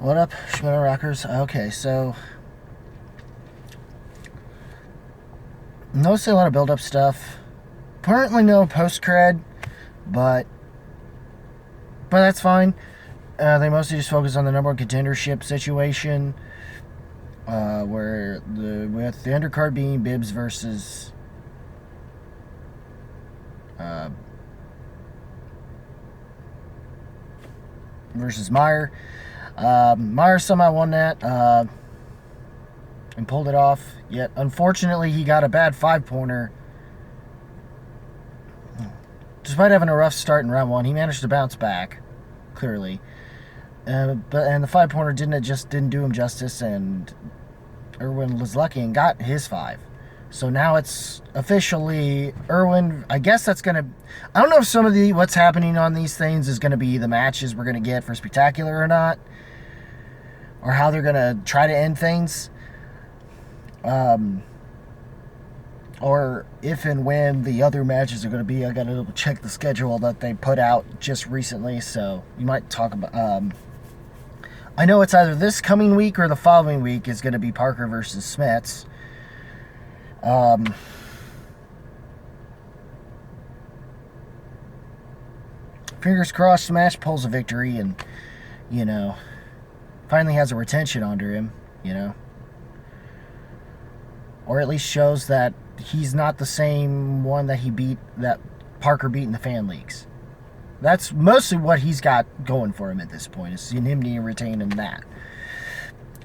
What up, Schmoedown Rockers? Okay, so noticed a lot of build-up stuff. Apparently no post-cred, but that's fine. They mostly just focus on the number one contendership situation, with the undercard being Bibbs versus Meyer. Meyer somehow won that and pulled it off. Yet, unfortunately, he got a bad 5-pointer. Despite having a rough start in round one, he managed to bounce back, clearly. But the 5-pointer didn't do him justice, and Irwin was lucky and got his 5. So now it's officially Irwin. I guess that's gonna. I don't know if some of what's happening on these things is gonna be the matches we're gonna get for Spectacular or not, or how they're gonna try to end things, or if and when the other matches are gonna be. I gotta check the schedule that they put out just recently, so you might talk about. I know it's either this coming week or the following week is gonna be Parker versus Smets. Fingers crossed Smash pulls a victory and, finally has a retention under him, or at least shows that he's not the same one that Parker beat in the fan leagues. That's mostly what he's got going for him at this point, is seeing him being retained in that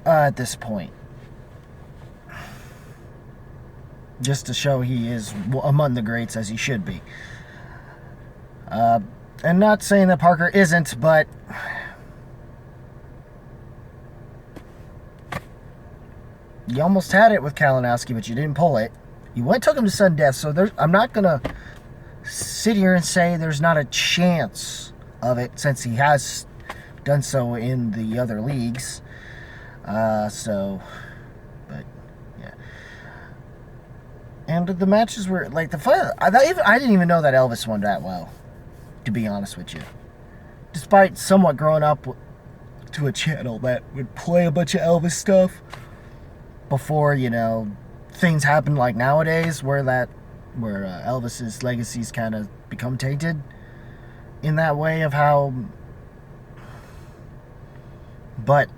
at this point. Just to show he is among the greats, as he should be. And not saying that Parker isn't, but you almost had it with Kalinowski, but you didn't pull it. You took him to sudden death, so I'm not going to sit here and say there's not a chance of it, since he has done so in the other leagues. And the matches were like the fun. I didn't even know that Elvis won that well, to be honest with you. Despite somewhat growing up to a channel that would play a bunch of Elvis stuff before, things happen like nowadays where Elvis's legacies kind of become tainted in that way of how. But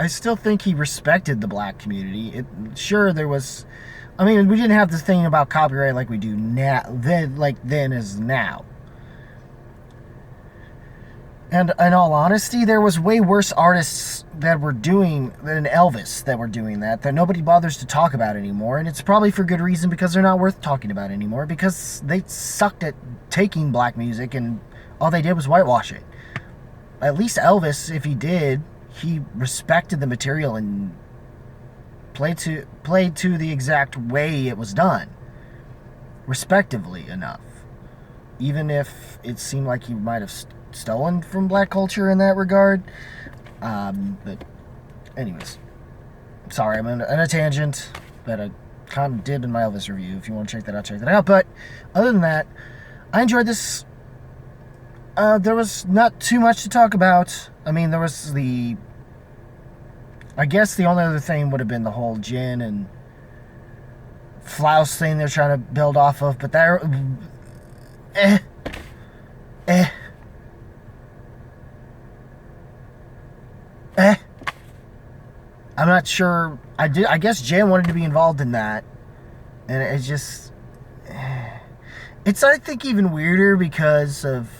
I still think he respected the black community. Sure, there was. I mean, we didn't have this thing about copyright like we do now, then as now. And in all honesty, there was way worse artists than Elvis that were doing that nobody bothers to talk about anymore. And it's probably for good reason, because they're not worth talking about anymore, because they sucked at taking black music and all they did was whitewash it. At least Elvis, if he did, he respected the material and played to the exact way it was done, respectively enough, even if it seemed like he might have stolen from black culture in that regard. But anyways, sorry, I'm on a tangent that I kind of did in my Elvis review. If you want to check that out, check that out. But other than that, I enjoyed this. There was not too much to talk about. I mean, there was I guess the only other thing would have been the whole Jen and Flouse thing they're trying to build off of, but I'm not sure. I guess Jen wanted to be involved in that, and it's just, it's, I think, even weirder because of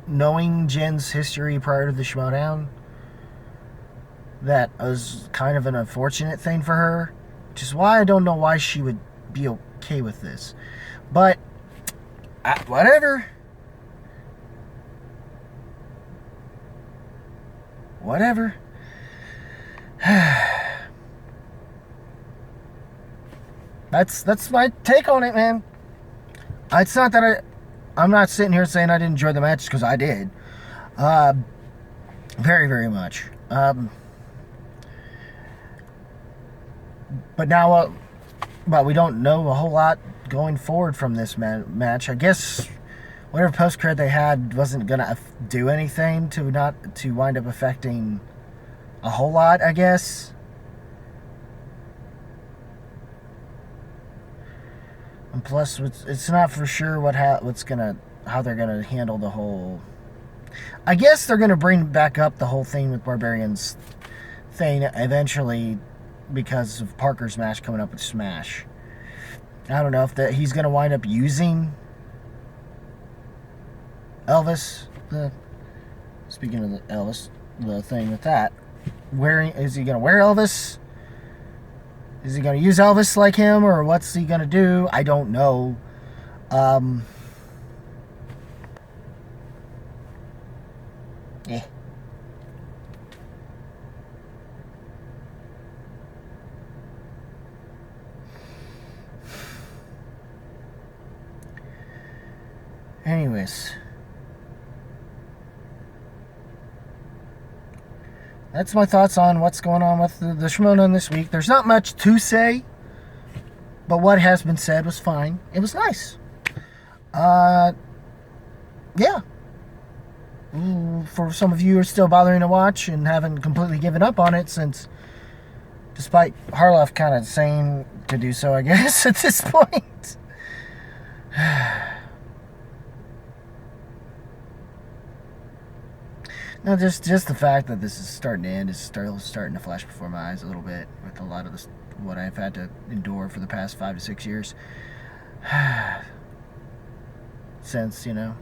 knowing Jen's history prior to the Schmoedown. That was kind of an unfortunate thing for her, which is why I don't know why she would be okay with this. But, whatever. Whatever. That's my take on it, man. It's not that I'm not sitting here saying I didn't enjoy the matches, because I did. Very, very much. But now, we don't know a whole lot going forward from this match. I guess whatever post cred they had wasn't gonna do anything to wind up affecting a whole lot, I guess. And plus, it's not for sure how they're gonna handle the whole. I guess they're gonna bring back up the whole thing with Barbarian's thing eventually because of Parker's match coming up with Smash. I don't know if he's gonna wind up using Elvis. Speaking of the Elvis, the thing with that, is he gonna wear Elvis? Is he gonna use Elvis like him, or what's he gonna do? I don't know. Yeah. Anyways, that's my thoughts on what's going on with the Schmoedown this week. There's not much to say, but what has been said was fine. It was nice. Yeah. For some of you who are still bothering to watch and haven't completely given up on it, since despite Harloff kind of saying to do so, I guess, at this point. No, just the fact that this is starting to end is starting to flash before my eyes a little bit with a lot of this, what I've had to endure for the past 5 to 6 years. Since, you know.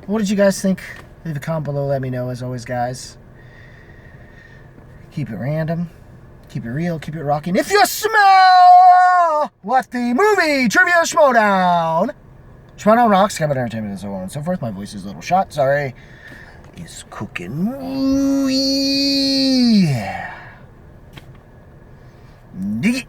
What did you guys think? Leave a comment below, let me know, as always, guys. Keep it random, keep it real, keep it rocking. If you smell what the movie Trivia Schmoedown, Schmoedown rocks, Cabin Entertainment, and so on and so forth. My voice is a little shot, sorry. Is cooking. Ooh, yeah. Dig it.